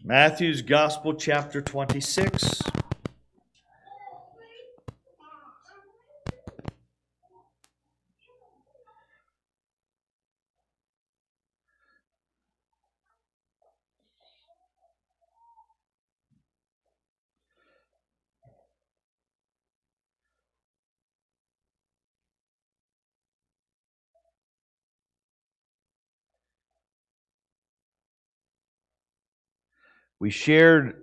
Matthew's Gospel, chapter 26. We shared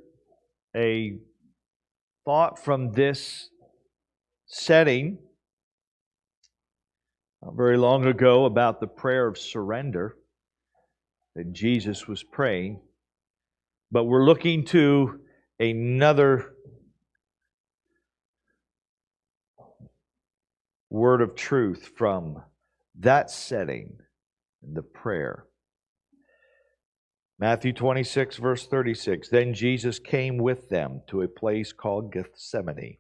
a thought from this setting not very long ago about the prayer of surrender that Jesus was praying. But we're looking to another word of truth from that setting in the prayer. Matthew 26, verse 36. Then Jesus came with them to a place called Gethsemane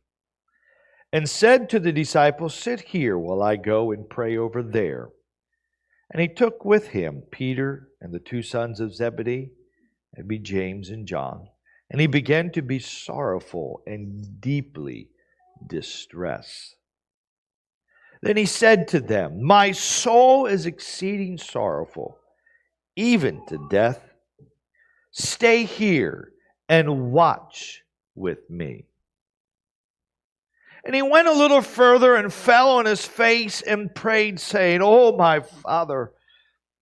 and said to the disciples, "Sit here while I go and pray over there." And he took with him Peter and the two sons of Zebedee, and be James and John. And he began to be sorrowful and deeply distressed. Then he said to them, "My soul is exceeding sorrowful, even to death. Stay here and watch with me." And he went a little further and fell on his face and prayed, saying, "Oh, my Father,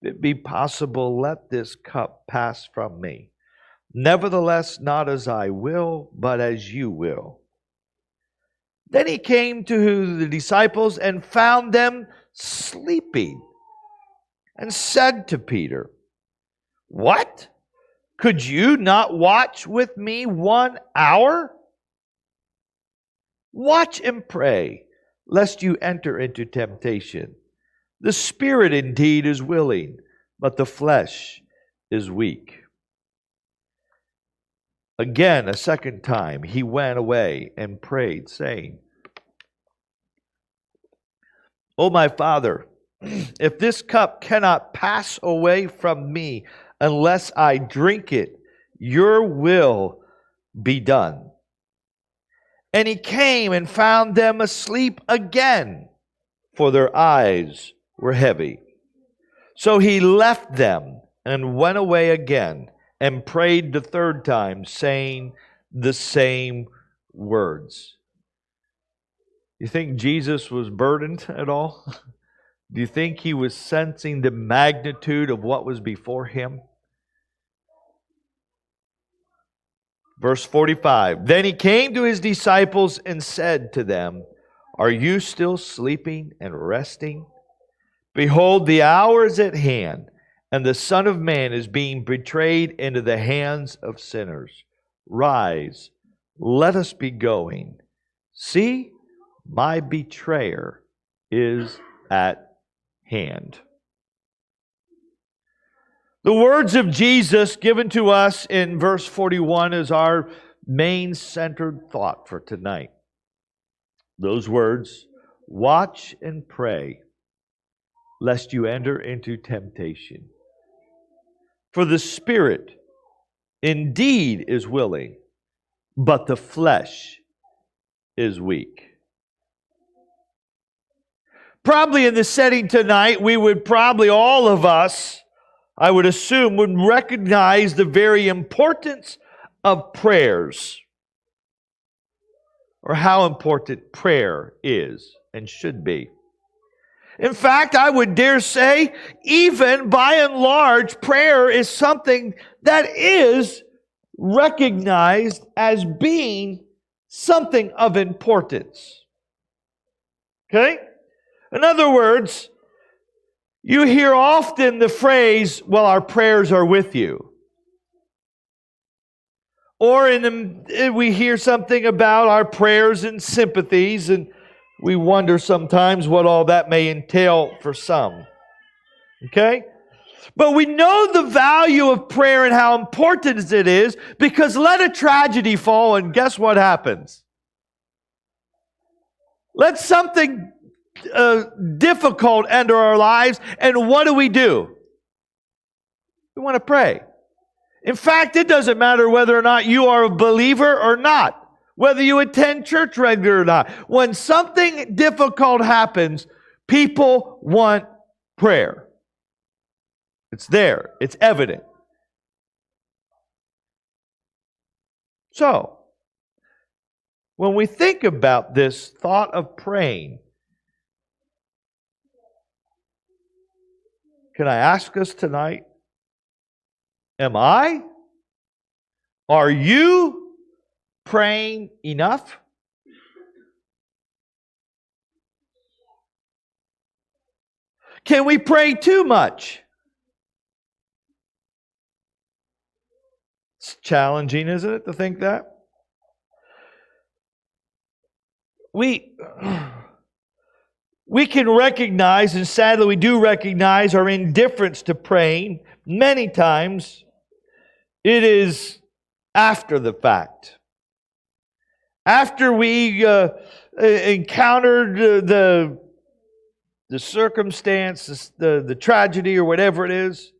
if it be possible, let this cup pass from me. Nevertheless, not as I will, but as you will." Then he came to the disciples and found them sleeping, and said to Peter, "What? Could you not watch with me 1 hour? Watch and pray, lest you enter into temptation. The spirit indeed is willing, but the flesh is weak." Again, a second time, he went away and prayed, saying, "O my Father, if this cup cannot pass away from me unless I drink it, your will be done." And he came and found them asleep again, for their eyes were heavy. So he left them and went away again and prayed the third time, saying the same words. You think Jesus was burdened at all? Do you think he was sensing the magnitude of what was before him? Verse 45, then he came to his disciples and said to them, "Are you still sleeping and resting? Behold, the hour is at hand, and the Son of Man is being betrayed into the hands of sinners. Rise, let us be going. See, my betrayer is at hand." The words of Jesus given to us in verse 41 is our main centered thought for tonight. Those words, "Watch and pray, lest you enter into temptation. For the spirit indeed is willing, but the flesh is weak." Probably in the setting tonight, we would probably, all of us, I would assume, would recognize the very importance of prayers, or how important prayer is and should be. In fact, I would dare say, even by and large, prayer is something that is recognized as being something of importance. Okay? In other words, you hear often the phrase, "Well, our prayers are with you." Or we hear something about our prayers and sympathies, and we wonder sometimes what all that may entail for some. Okay? But we know the value of prayer and how important it is, because let a tragedy fall and guess what happens? Let something difficult enter our lives, and what do? We want to pray. In fact, it doesn't matter whether or not you are a believer or not, whether you attend church regularly or not. When something difficult happens, people want prayer. It's there. It's evident. So, when we think about this thought of praying, can I ask us tonight, are you praying enough? Can we pray too much? It's challenging, isn't it, to think that? We can recognize, and sadly we do recognize, our indifference to praying. Many times it is after the fact. After we encountered the circumstance, the tragedy or whatever it is,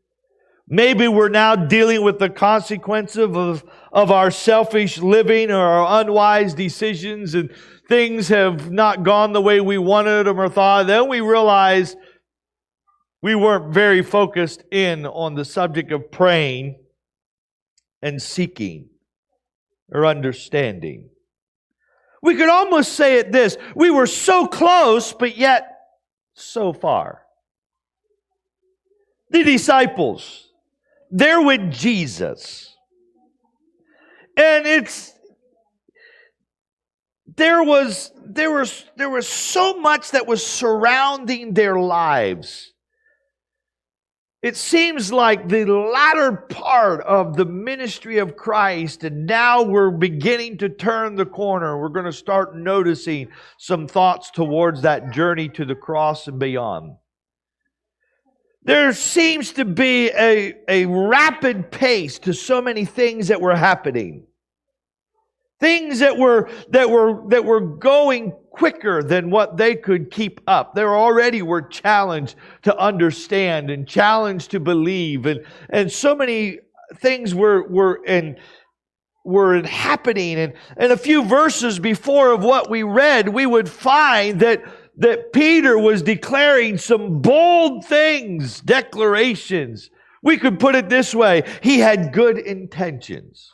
maybe we're now dealing with the consequences of our selfish living or our unwise decisions, and things have not gone the way we wanted them or thought. Then we realize we weren't very focused in on the subject of praying and seeking or understanding. We could almost say it this: we were so close, but yet so far. The disciples, they're with Jesus. And there was so much that was surrounding their lives. It seems like the latter part of the ministry of Christ, and now we're beginning to turn the corner. We're going to start noticing some thoughts towards that journey to the cross and beyond. There seems to be a rapid pace to so many things that were happening. Things that were going quicker than what they could keep up. They already were challenged to understand and challenged to believe, and so many things were happening. And a few verses before of what we read, we would find that Peter was declaring some bold things, declarations. We could put it this way: he had good intentions.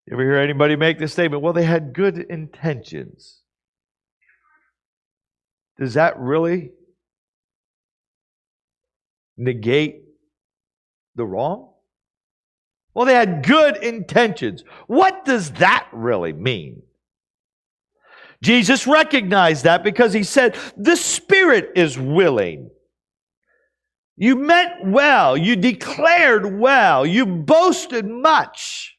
You ever hear anybody make this statement? Well, they had good intentions. Does that really negate the wrong? Well, they had good intentions. What does that really mean? Jesus recognized that because he said, the spirit is willing. You meant well. You declared well. You boasted much.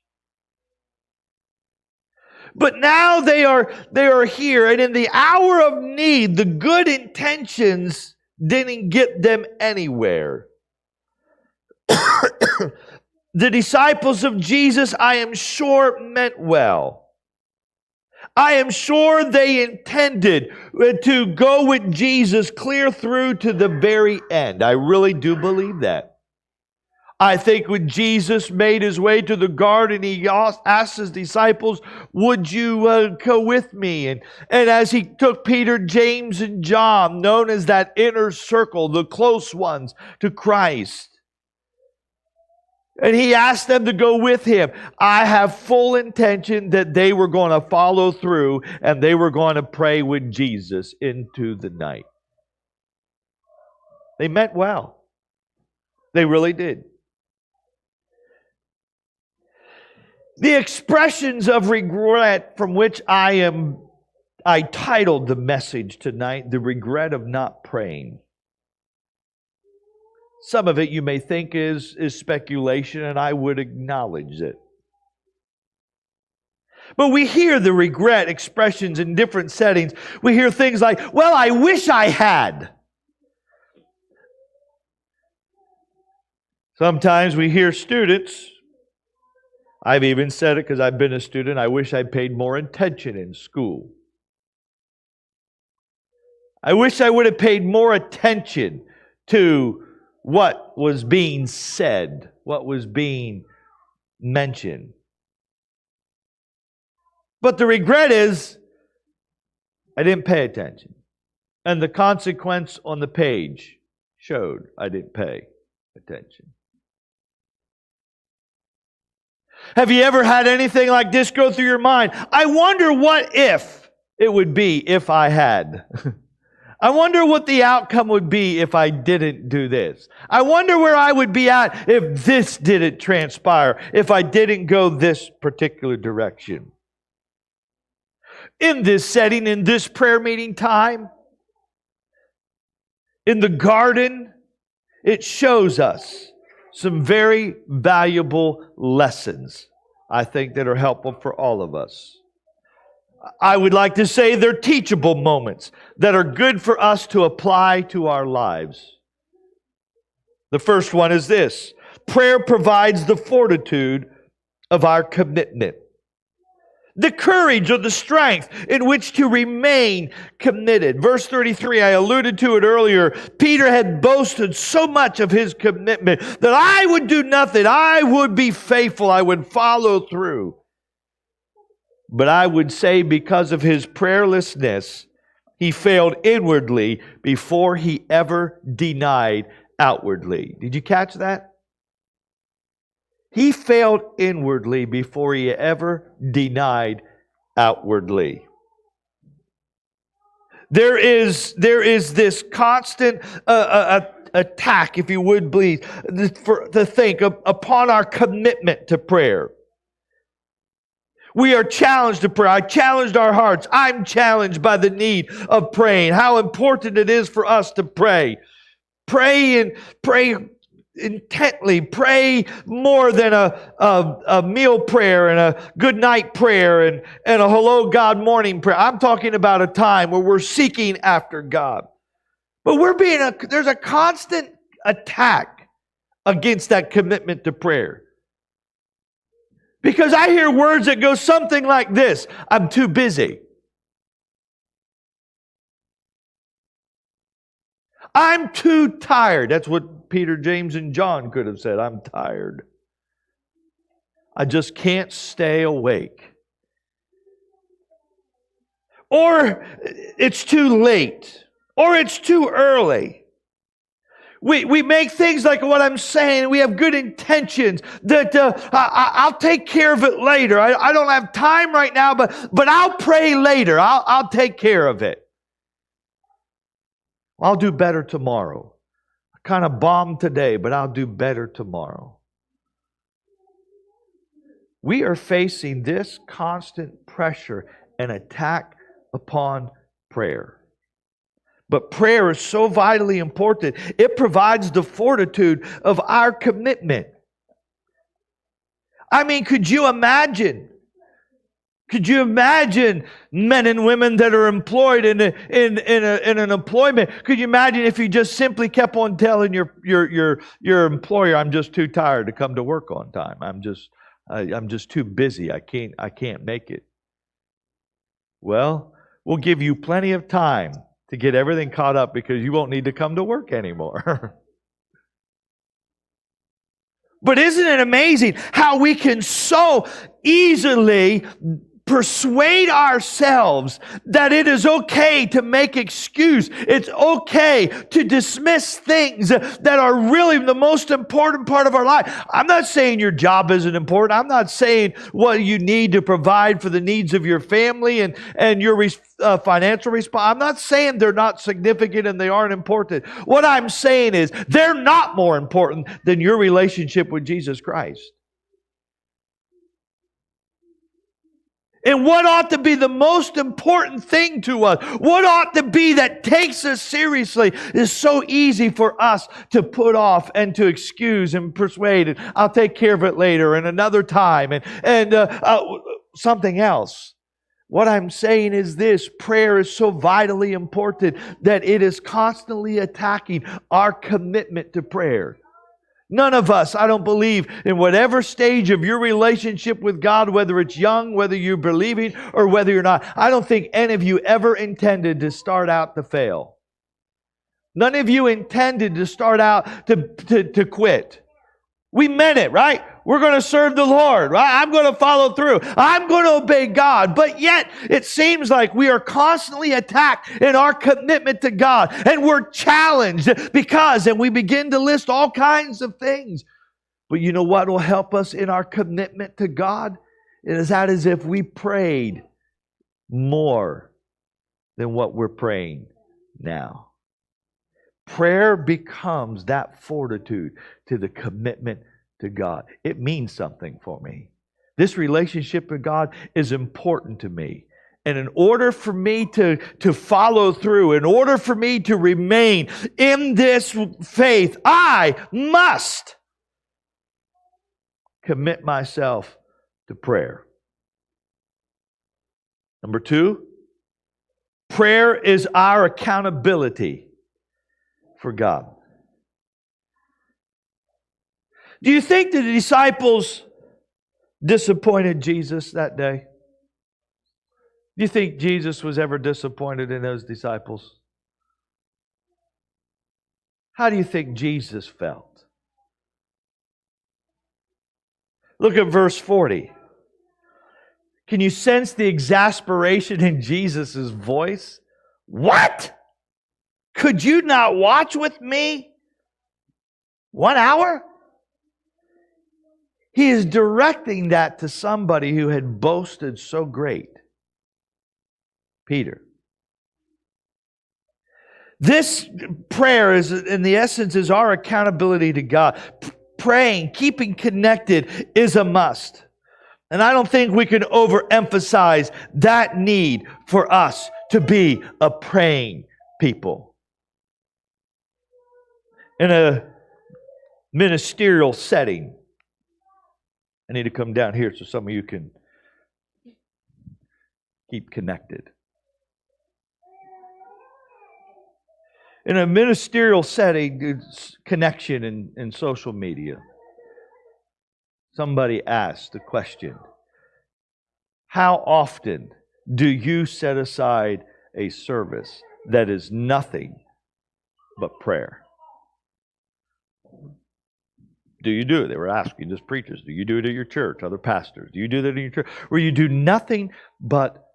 But now they are here, and in the hour of need, the good intentions didn't get them anywhere. The disciples of Jesus, I am sure, meant well. I am sure they intended to go with Jesus clear through to the very end. I really do believe that. I think when Jesus made his way to the garden, he asked his disciples, would you go with me? And as he took Peter, James, and John, known as that inner circle, the close ones to Christ, and he asked them to go with him, I have full intention that they were going to follow through and they were going to pray with Jesus into the night. They meant well. They really did. The expressions of regret from which I titled the message tonight, the regret of not praying. Some of it you may think is speculation, and I would acknowledge it. But we hear the regret expressions in different settings. We hear things like, well, I wish I had. Sometimes we hear students, I've even said it because I've been a student, I wish I paid more attention in school. I wish I would have paid more attention to what was being said, what was being mentioned. But the regret is, I didn't pay attention. And the consequence on the page showed I didn't pay attention. Have you ever had anything like this go through your mind? I wonder what if it would be if I had. I wonder what the outcome would be if I didn't do this. I wonder where I would be at if this didn't transpire, if I didn't go this particular direction. In this setting, in this prayer meeting time, in the garden, it shows us some very valuable lessons, I think, that are helpful for all of us. I would like to say they're teachable moments that are good for us to apply to our lives. The first one is this: prayer provides the fortitude of our commitment. The courage or the strength in which to remain committed. Verse 33, I alluded to it earlier. Peter had boasted so much of his commitment that I would do nothing. I would be faithful. I would follow through. But I would say because of his prayerlessness, he failed inwardly before he ever denied outwardly. Did you catch that? He failed inwardly before he ever denied outwardly. There is this constant attack, if you would please, to think upon our commitment to prayer. We are challenged to pray. I challenged our hearts. I'm challenged by the need of praying. How important it is for us to pray. Pray intently. Pray more than a meal prayer and a good night prayer and a hello God morning prayer. I'm talking about a time where we're seeking after God. But there's a constant attack against that commitment to prayer. Because I hear words that go something like this: I'm too busy. I'm too tired. That's what Peter, James, and John could have said. I'm tired. I just can't stay awake. Or it's too late. Or it's too early. We make things like what I'm saying. We have good intentions that I'll take care of it later. I don't have time right now, but I'll pray later. I'll take care of it. I'll do better tomorrow. I kind of bombed today, but I'll do better tomorrow. We are facing this constant pressure and attack upon prayer. But prayer is so vitally important. It provides the fortitude of our commitment. I mean, could you imagine? Could you imagine men and women that are employed in an employment? Could you imagine if you just simply kept on telling your employer, "I'm just too tired to come to work on time. I'm just too busy. I can't make it." Well, we'll give you plenty of time to get everything caught up because you won't need to come to work anymore. But isn't it amazing how we can so easily persuade ourselves that it is okay to make excuse. It's okay to dismiss things that are really the most important part of our life. I'm not saying your job isn't important. I'm not saying what you need to provide for the needs of your family and your financial response. I'm not saying they're not significant and they aren't important. What I'm saying is they're not more important than your relationship with Jesus Christ. And what ought to be the most important thing to us, what ought to be that takes us seriously, is so easy for us to put off and to excuse and persuade. And I'll take care of it later and another time and something else. What I'm saying is this: prayer is so vitally important that it is constantly attacking our commitment to prayer. None of us, I don't believe, in whatever stage of your relationship with God, whether it's young, whether you're believing, or whether you're not, I don't think any of you ever intended to start out to fail. None of you intended to start out to quit. We meant it, right? We're going to serve the Lord, right? I'm going to follow through. I'm going to obey God. But yet, it seems like we are constantly attacked in our commitment to God. And we're challenged because, and we begin to list all kinds of things. But you know what will help us in our commitment to God? It is that as if we prayed more than what we're praying now. Prayer becomes that fortitude to the commitment to God. It means something for me. This relationship with God is important to me. And in order for me to follow through, in order for me to remain in this faith, I must commit myself to prayer. Number 2, prayer is our accountability for God. Do you think the disciples disappointed Jesus that day? Do you think Jesus was ever disappointed in those disciples? How do you think Jesus felt? Look at verse 40. Can you sense the exasperation in Jesus' voice? What? Could you not watch with me 1 hour? He is directing that to somebody who had boasted so great. Peter. This prayer is, in the essence, is our accountability to God. Praying, keeping connected is a must. And I don't think we can overemphasize that need for us to be a praying people. In a ministerial setting, I need to come down here so some of you can keep connected. In a ministerial setting, connection in social media, somebody asked the question, how often do you set aside a service that is nothing but prayer? Do you do it? They were asking just preachers. Do you do it at your church? Other pastors. Do you do that in your church? Where you do nothing but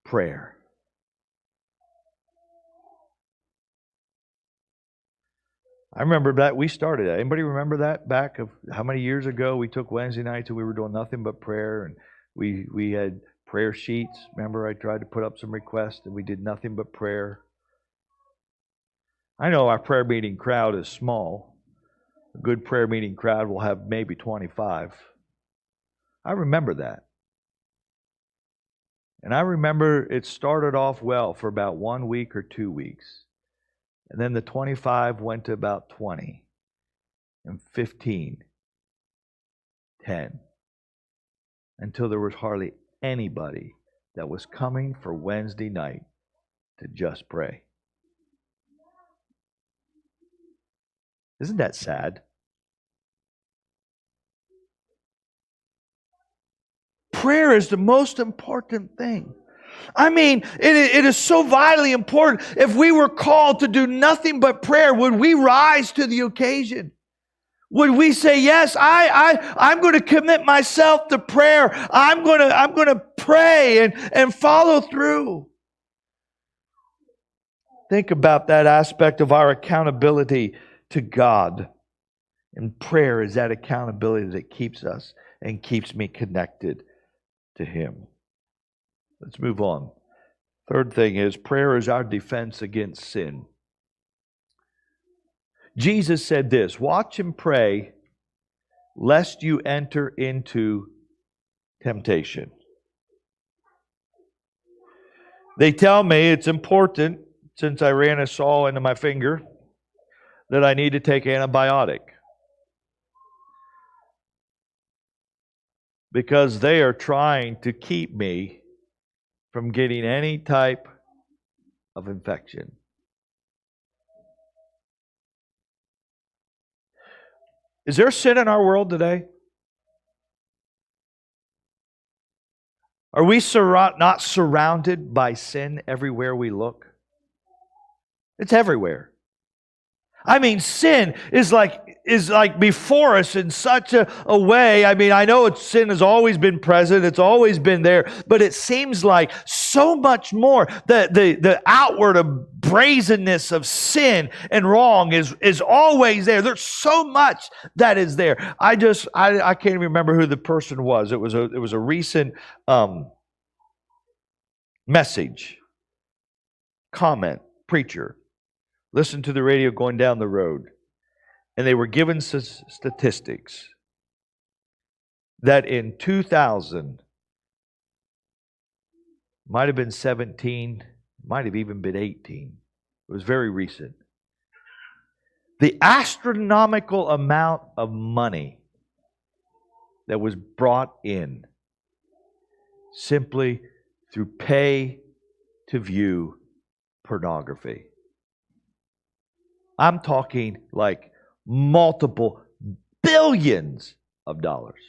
prayer. I remember that we started that. Anybody remember that back of how many years ago we took Wednesday nights and we were doing nothing but prayer, and we had prayer sheets. Remember I tried to put up some requests and we did nothing but prayer. I know our prayer meeting crowd is small. A good prayer meeting crowd will have maybe 25. I remember that. And I remember it started off well for about 1 week or 2 weeks. And then the 25 went to about 20. And 15. 10. Until there was hardly anybody that was coming for Wednesday night to just pray. Isn't that sad? Prayer is the most important thing. I mean, it is so vitally important. If we were called to do nothing but prayer, would we rise to the occasion? Would we say, yes, I'm going to commit myself to prayer. I'm going to pray and follow through. Think about that aspect of our accountability to God. And prayer is that accountability that keeps us and keeps me connected to Him. Let's move on. Third thing is prayer is our defense against sin. Jesus said this, watch and pray lest you enter into temptation. They tell me it's important, since I ran a saw into my finger, that I need to take antibiotic. Because they are trying to keep me from getting any type of infection. Is there sin in our world today? Are we not surrounded by sin everywhere we look? It's everywhere. I mean, sin is like before us in such a way. I mean, I know sin has always been present. It's always been there. But it seems like so much more. The outward brazenness of sin and wrong is always there. There's so much that is there. I can't even remember who the person was. It was a recent message, comment, preacher. Listened to the radio going down the road, and they were given statistics that in 2000, might have been 17, might have even been 18. It was very recent. The astronomical amount of money that was brought in simply through pay to view pornography. I'm talking like multiple billions of dollars.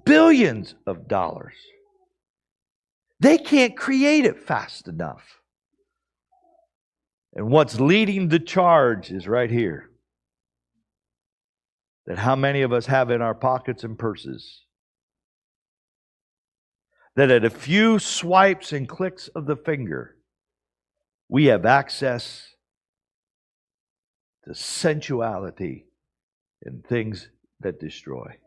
Billions of dollars. They can't create it fast enough. And what's leading the charge is right here. That how many of us have in our pockets and purses? That at a few swipes and clicks of the finger, we have access to sensuality and things that destroy.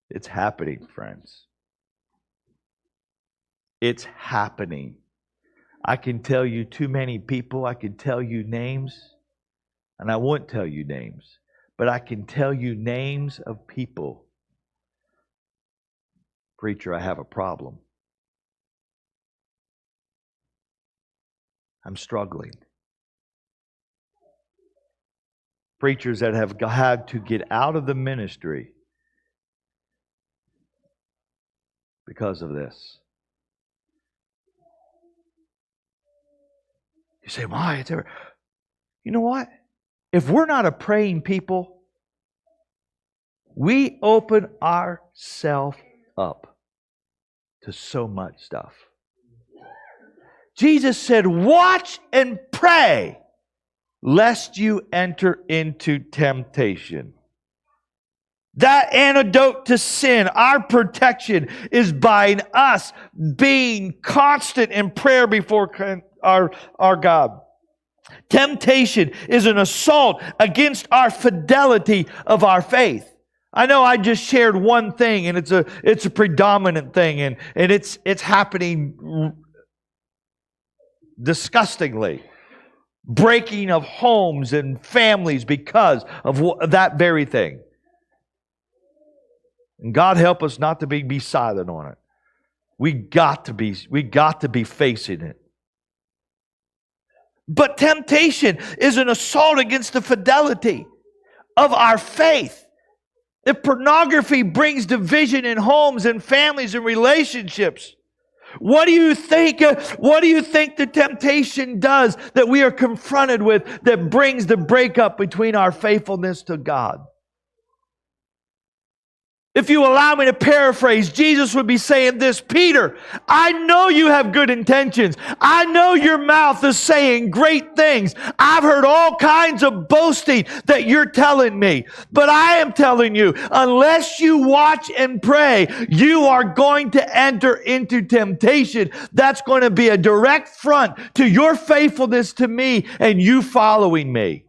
It's happening, friends. It's happening. I can tell you too many people. I can tell you names, and I won't tell you names, but I can tell you names of people. Preacher, I have a problem. I'm struggling. Preachers that have had to get out of the ministry because of this. You say, why? It's ever. You know what? If we're not a praying people, we open ourselves up to so much stuff. Jesus said, watch and pray, lest you enter into temptation. That antidote to sin, our protection, is by us being constant in prayer before our God. Temptation is an assault against our fidelity of our faith. I know I just shared one thing, and it's a predominant thing, and it's happening disgustingly. Breaking of homes and families because of that very thing. And God help us not to be silent on it. We got to be facing it. But temptation is an assault against the fidelity of our faith. If pornography brings division in homes and families and relationships, what do you think the temptation does that we are confronted with that brings the breakup between our faithfulness to God? If you allow me to paraphrase, Jesus would be saying this, Peter, I know you have good intentions. I know your mouth is saying great things. I've heard all kinds of boasting that you're telling me. But I am telling you, unless you watch and pray, you are going to enter into temptation. That's going to be a direct front to your faithfulness to me and you following me.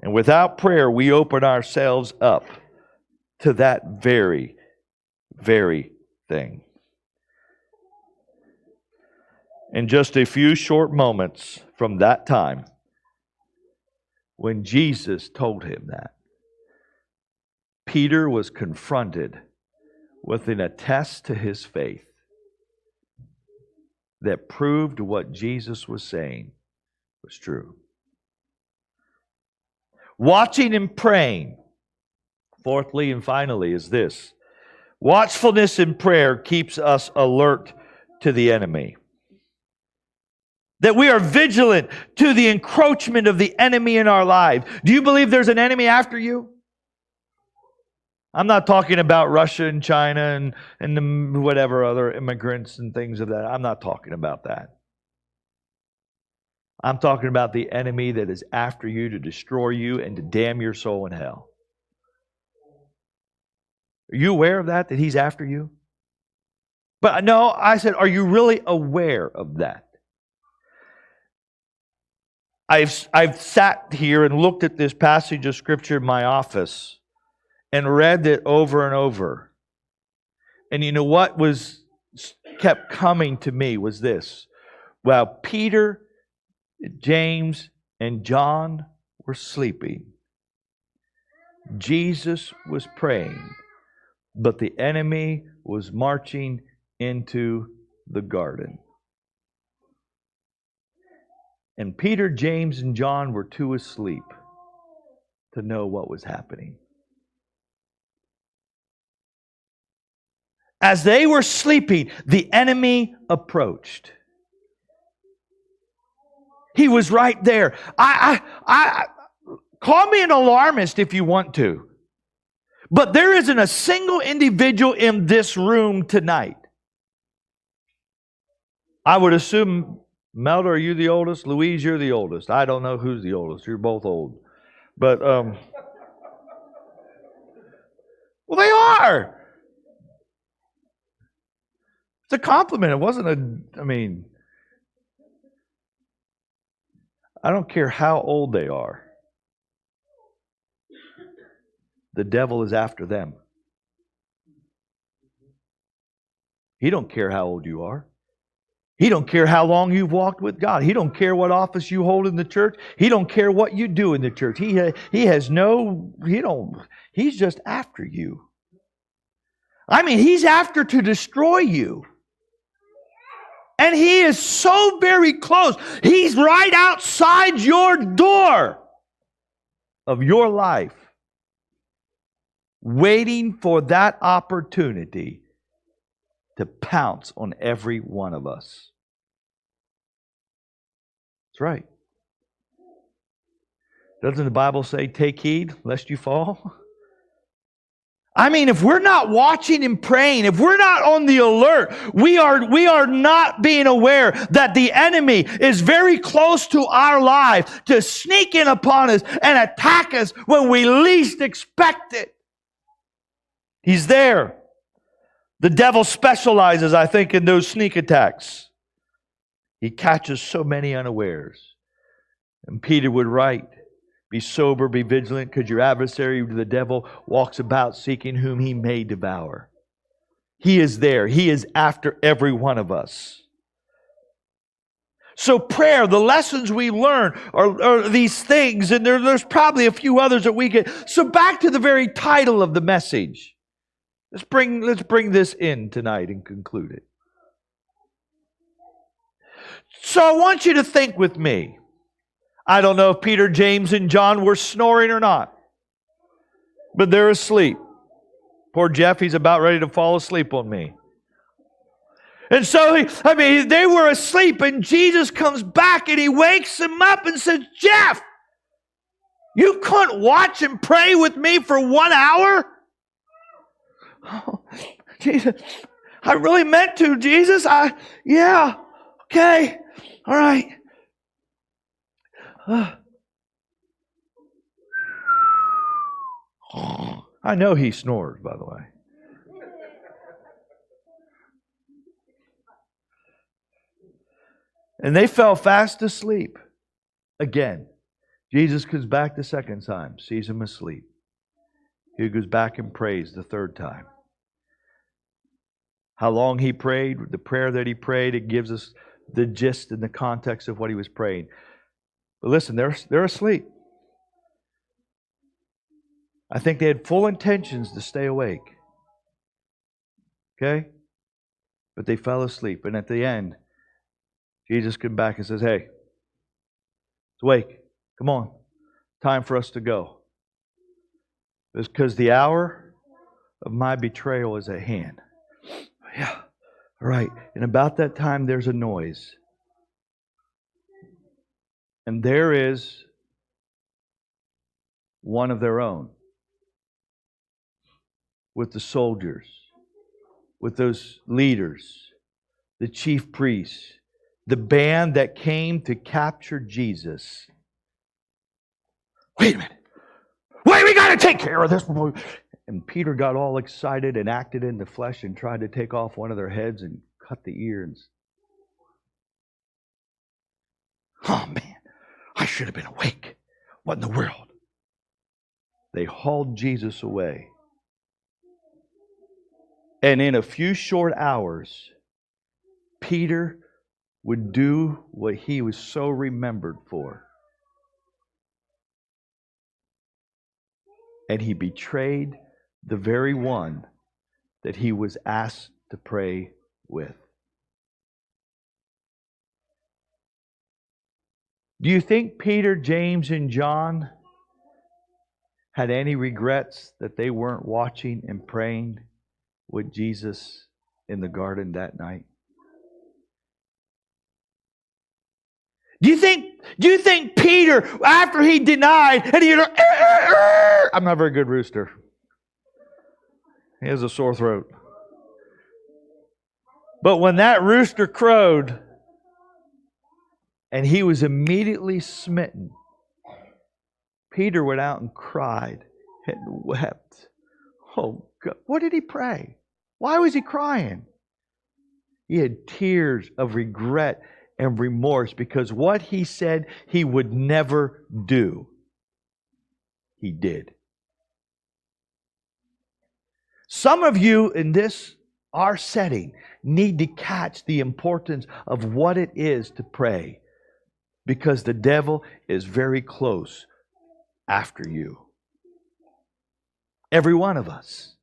And without prayer, we open ourselves up to that very, very thing. In just a few short moments from that time, when Jesus told him that, Peter was confronted with an attest to his faith that proved what Jesus was saying was true. Watching and praying, fourthly and finally, is this. Watchfulness in prayer keeps us alert to the enemy. That we are vigilant to the encroachment of the enemy in our lives. Do you believe there's an enemy after you? I'm not talking about Russia and China and the whatever other immigrants and things of that. I'm not talking about that. I'm talking about the enemy that is after you to destroy you and to damn your soul in hell. Are you aware of that he's after you? But no, I said, are you really aware of that? I've sat here and looked at this passage of Scripture in my office and read it over and over. And you know what kept coming to me was this. While Peter, James, and John were sleeping, Jesus was praying, but the enemy was marching into the garden. And Peter, James, and John were too asleep to know what was happening. As they were sleeping, the enemy approached. He was right there. Call me an alarmist if you want to. But there isn't a single individual in this room tonight. I would assume, Melda, are you the oldest? Louise, you're the oldest. I don't know who's the oldest. You're both old. But, well, they are. It's a compliment. It wasn't I don't care how old they are. The devil is after them. He don't care how old you are. He don't care how long you've walked with God. He don't care what office you hold in the church. He don't care what you do in the church. He's just after you. He's after to destroy you. And he is so very close. He's right outside your door of your life, waiting for that opportunity to pounce on every one of us. That's right. Doesn't the Bible say, take heed lest you fall? If we're not watching and praying, if we're not on the alert, we are not being aware that the enemy is very close to our life to sneak in upon us and attack us when we least expect it. He's there. The devil specializes, I think, in those sneak attacks. He catches so many unawares. And Peter would write, be sober, be vigilant, because your adversary, the devil, walks about seeking whom he may devour. He is there. He is after every one of us. So prayer, the lessons we learn are these things, and there's probably a few others that we get. So back to the very title of the message. Let's bring this in tonight and conclude it. So I want you to think with me. I don't know if Peter, James, and John were snoring or not, but they're asleep. Poor Jeff, he's about ready to fall asleep on me. And so, they were asleep, and Jesus comes back and he wakes them up and says, Jeff, you couldn't watch and pray with me for 1 hour? Oh, Jesus, I really meant to, Jesus. Yeah, okay, all right. I know he snores, by the way. And they fell fast asleep. Again, Jesus comes back the second time, sees him asleep. He goes back and prays the third time. How long he prayed, the prayer that he prayed, it gives us the gist and the context of what he was praying. But listen, they're asleep. I think they had full intentions to stay awake. Okay? But they fell asleep. And at the end, Jesus comes back and says, hey, it's awake. Come on. Time for us to go. It's because the hour of my betrayal is at hand. Yeah. All right. And about that time, there's a noise. And there is one of their own with the soldiers, with those leaders, the chief priests, the band that came to capture Jesus. Wait a minute. Wait, we got to take care of this. And Peter got all excited and acted in the flesh and tried to take off one of their heads and cut the ears. Oh man, I should have been awake. What in the world? They hauled Jesus away. And in a few short hours, Peter would do what he was so remembered for. And he betrayed the very one that he was asked to pray with. Do you think Peter, James, and John had any regrets that they weren't watching and praying with Jesus in the garden that night? Do you think Peter, after he denied, and he, I'm not a very good rooster. He has a sore throat. But when that rooster crowed, and he was immediately smitten, Peter went out and cried and wept. Oh God, what did he pray? Why was he crying? He had tears of regret and remorse because what he said he would never do, he did. Some of you in our setting need to catch the importance of what it is to pray, because the devil is very close after you. Every one of us.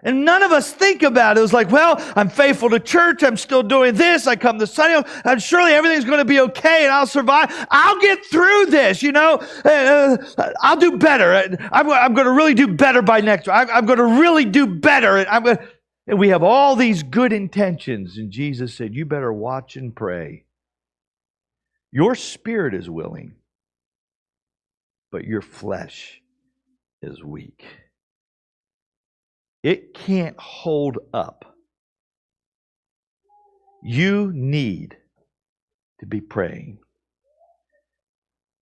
And none of us think about it. It was like, well, I'm faithful to church. I'm still doing this. I come to Sunday. And surely everything's going to be okay and I'll survive. I'll get through this, I'll do better. I'm going to really do better by next week. I'm going to really do better. And we have all these good intentions. And Jesus said, you better watch and pray. Your spirit is willing, but your flesh is weak. It can't hold up. You need to be praying.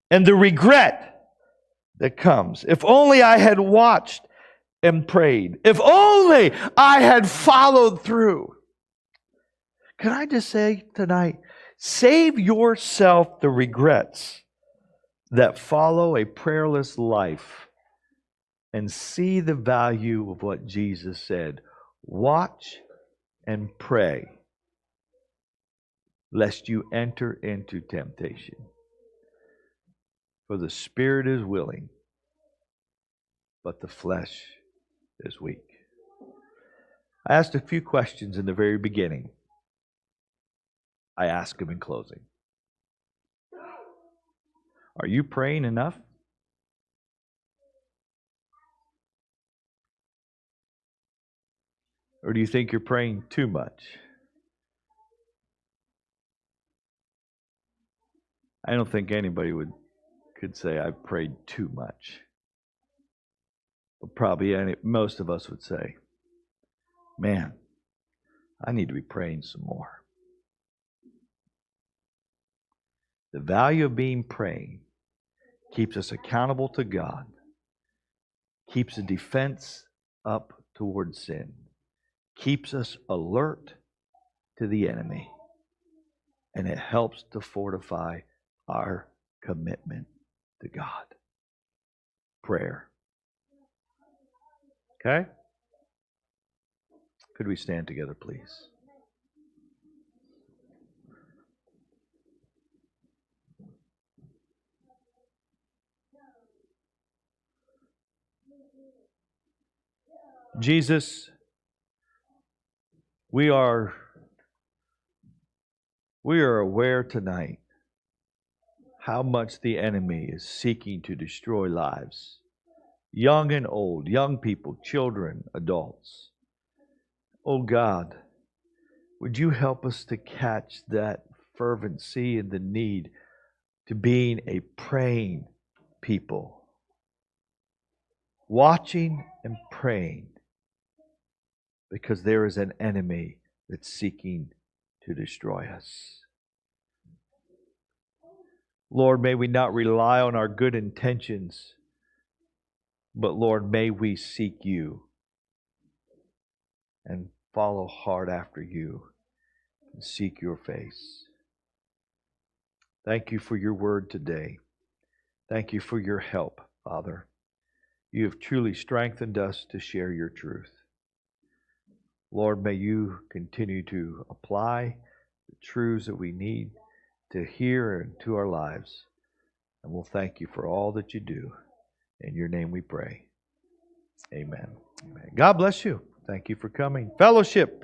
And the regret that comes, if only I had watched and prayed. If only I had followed through. Can I just say tonight, save yourself the regrets that follow a prayerless life. And see the value of what Jesus said. Watch and pray, lest you enter into temptation. For the spirit is willing, but the flesh is weak. I asked a few questions in the very beginning. I ask them in closing. Are you praying enough? Or do you think you're praying too much? I don't think anybody could say I've prayed too much. But probably most of us would say, man, I need to be praying some more. The value of being praying keeps us accountable to God, keeps a defense up toward sin, keeps us alert to the enemy, and it helps to fortify our commitment to God. Prayer. Okay? Could we stand together, please? Jesus, we are aware tonight how much the enemy is seeking to destroy lives, young and old, young people, children, adults. Oh God, would you help us to catch that fervency and the need to being a praying people, watching and praying praying because there is an enemy that's seeking to destroy us. Lord, may we not rely on our good intentions, but Lord, may we seek you and follow hard after you and seek your face. Thank you for your word today. Thank you for your help, Father. You have truly strengthened us to share your truth. Lord, may you continue to apply the truths that we need to hear into our lives. And we'll thank you for all that you do. In your name we pray. Amen. Amen. God bless you. Thank you for coming. Fellowship.